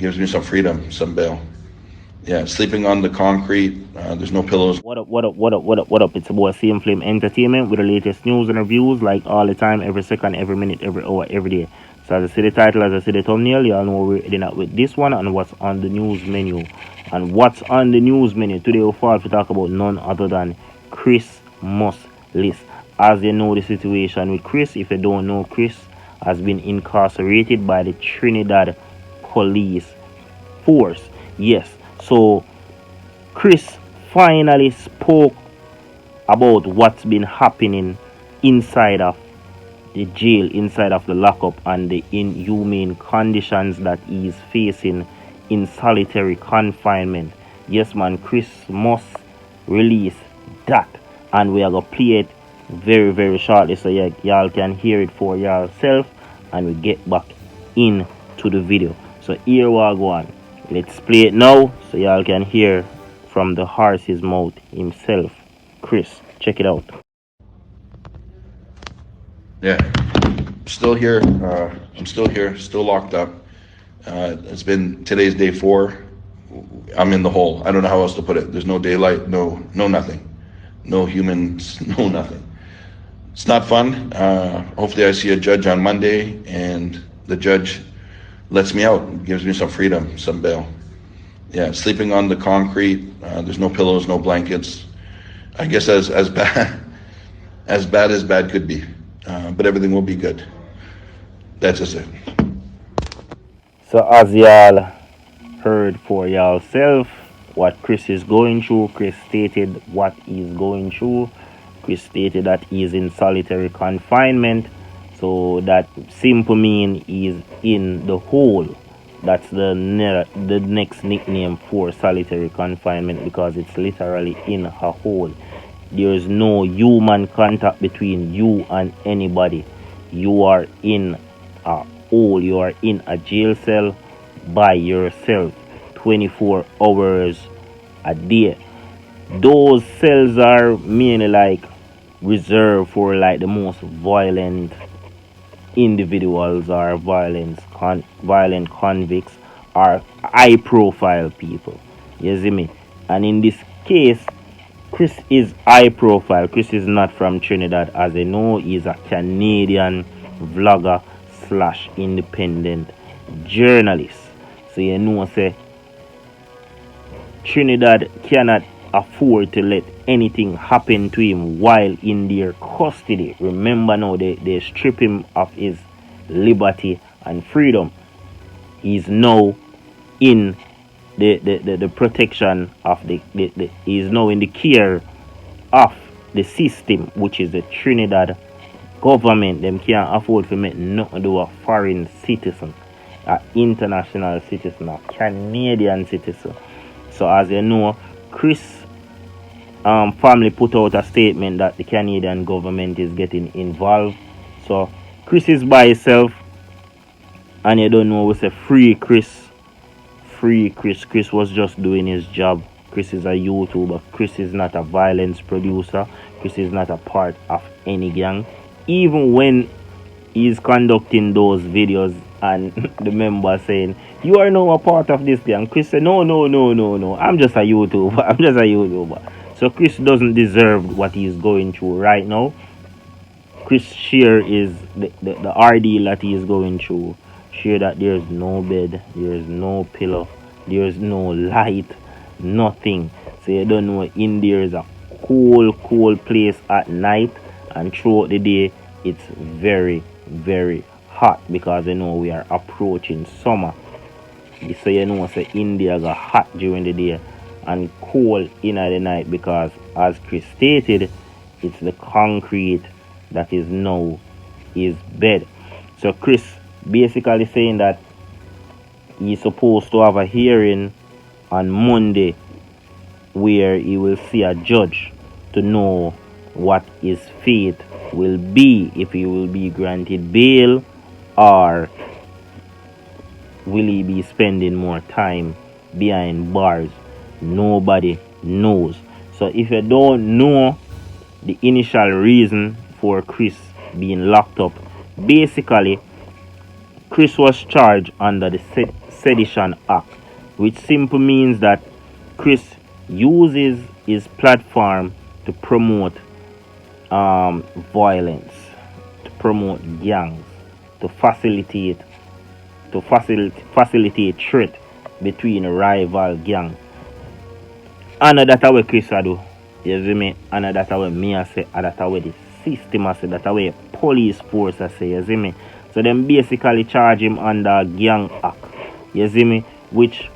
gives me some freedom, some bail. Yeah, sleeping on the concrete. There's no pillows. What up, what up, what up, what up, what up? It's a boy Cmr Entertainment with the latest news and reviews like all the time, every second, every minute, every hour, every day. So as I see the title, as I see the thumbnail, y'all know we're heading out with this one and what's on the news menu. And what's on the news menu today we'll fall to talk about none other than Chrismustlist. As you know the situation with Chris, if you don't know, Chris has been incarcerated by the Trinidad police force. Yes. So Chris finally spoke about what's been happening inside of the jail, inside of the lockup, and the inhumane conditions that he's facing in solitary confinement. Yes, man, Chris must release that, and we are gonna play it very, very shortly so y'all can hear it for yourself, and we get back into the video. So here we go on. Let's play it now so y'all can hear from the horse's mouth himself. Chris, check it out. Yeah, still here. I'm still here, still locked up. It's been today's day 4. I'm in the hole. I don't know how else to put it. There's no daylight, no nothing, no humans, no nothing. It's not fun. Hopefully I see a judge on Monday and the judge lets me out, gives me some freedom, some bail. Yeah, sleeping on the concrete. There's no pillows, no blankets. I guess as bad as bad could be, but everything will be good. That's just it. So as y'all heard for yourself what Chris is going through, Chris stated what he's going through. Chris stated that he is in solitary confinement. So that simple mean is in the hole. That's the next nickname for solitary confinement, because it's literally in a hole. There is no human contact between you and anybody. You are in a hole. You are in a jail cell by yourself, 24 hours a day. Those cells are mainly like reserved for like the most violent individuals or violent convicts or high profile people. You see me? And in this case, Chris is high profile. Chris is not from Trinidad, as I know. He's a Canadian vlogger / independent journalist. So you know, say Trinidad cannot afford to let anything happen to him while in their custody. Remember now, they strip him of his liberty and freedom. He's now in the protection of he's now in the care of the system, which is the Trinidad government. Them can't afford to make nothing to a foreign citizen, an international citizen, a Canadian citizen. So as you know, Chris family put out a statement that the Canadian government is getting involved. So Chris is by himself, and you don't know, we say free Chris. Free Chris. Chris was just doing his job. Chris is a YouTuber. Chris is not a violence producer. Chris is not a part of any gang. Even when he's conducting those videos and the member saying, "You are now a part of this gang," Chris said, No. I'm just a YouTuber. So Chris doesn't deserve what he's going through right now. Chris share is the ordeal that he is going through. Share that there's no bed, there's no pillow, there's no light, nothing. So you don't know, in there is a cold place at night, and throughout the day it's very, very hot, because you know we are approaching summer. So you know, so India got hot during the day and cold in the night, because as Chris stated, it's the concrete that is now his bed. So Chris basically saying that he's supposed to have a hearing on Monday where he will see a judge to know what his fate will be, if he will be granted bail or will he be spending more time behind bars. Nobody knows. So if you don't know the initial reason for Chris being locked up, basically Chris was charged under the Sedition Act, which simply means that Chris uses his platform to promote violence, to promote gangs, to facilitate threat between rival gangs. And that's what Chris do. You see me? And that's what me I say, and that's what the system I say, that's what the police force I say, you see me? So them basically charge him under Gang Act, you see me? Which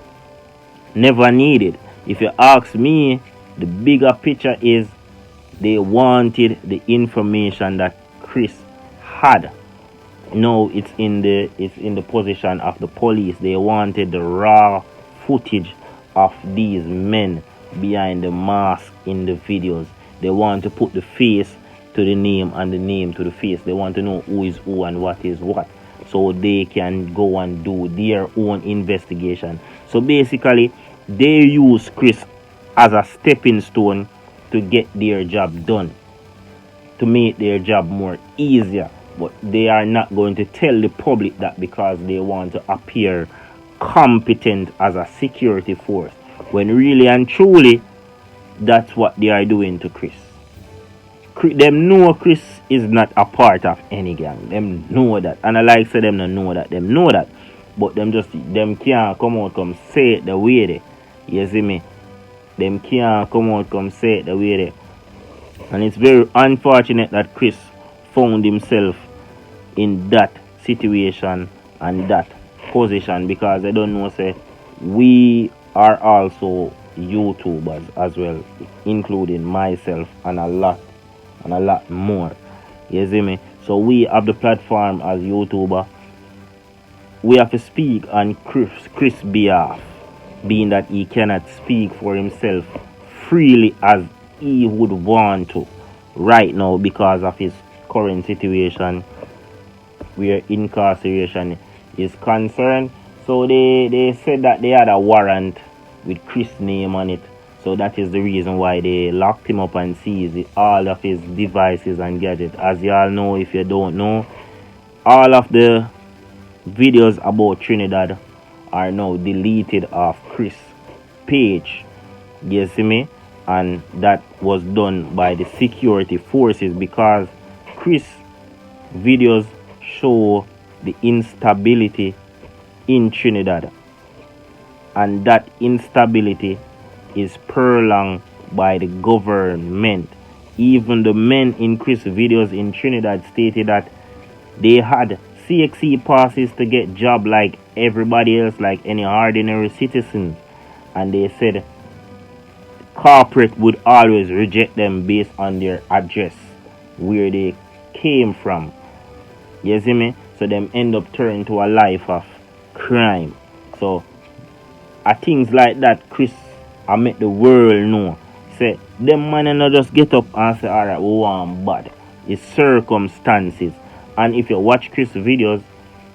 never needed. If you ask me, the bigger picture is they wanted the information that Chris had. No, it's in the position of the police. They wanted the raw footage of these men behind the mask in the videos. They want to put the face to the name and the name to the face. They want to know who is who and what is what, so they can go and do their own investigation. So basically, they use Chris as a stepping stone to get their job done, to make their job more easier. But they are not going to tell the public that because they want to appear competent as a security force, when really and truly that's what they are doing to Chris. Them know Chris is not a part of any gang. Them know that. And I like say them don't know that. Them know that. But them can't come out come say it the way they. You see me? Them can't come out come say it the way they. And it's very unfortunate that Chris found himself in that situation and that position, because I don't know, say we are also YouTubers as well, including myself and a lot more. You see me? So we have the platform as YouTuber. We have to speak on Chris' behalf, being that he cannot speak for himself freely as he would want to right now because of his current situation where incarceration is concerned. So they said that they had a warrant with Chris' name on it. So that is the reason why they locked him up and seized all of his devices and gadgets. As you all know, if you don't know, all of the videos about Trinidad are now deleted off Chris' page. You see me? And that was done by the security forces because Chris' videos show the instability in Trinidad, and that instability is prolonged by the government. Even the men in Chris' videos in Trinidad stated that they had CXC passes to get job like everybody else, like any ordinary citizen, and they said corporate would always reject them based on their address, where they came from. You see me? So them end up turning to a life of crime. So at things like that, Chris I make the world know. Say them man not just get up and say, alright, we want bad. It's circumstances. And if you watch Chris' videos,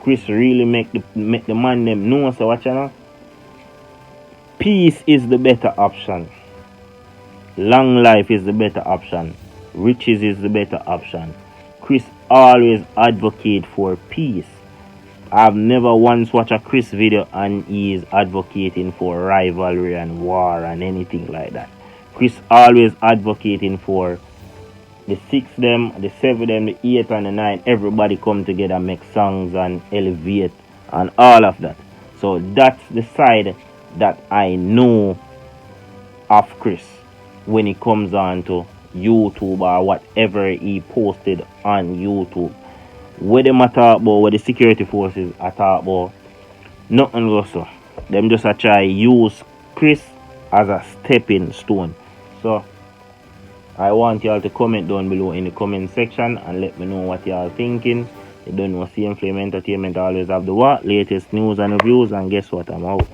Chris really make the man them know. So watch you know. Peace is the better option. Long life is the better option. Riches is the better option. Chris always advocate for peace. I've never once watched a Chris video and he is advocating for rivalry and war and anything like that. Chris always advocating for the 6 them, the 7 them, the 8 and the 9. Everybody come together, make songs and elevate and all of that. So that's the side that I know of Chris when it comes on to YouTube or whatever he posted on YouTube. What them talk about, what the security forces are talk about, nothing goes so. Them just a try use Chris as a stepping stone. So I want y'all to comment down below in the comment section and let me know what y'all thinking. You don't know, CM Entertainment always have the what latest news and reviews, and guess what, I'm out.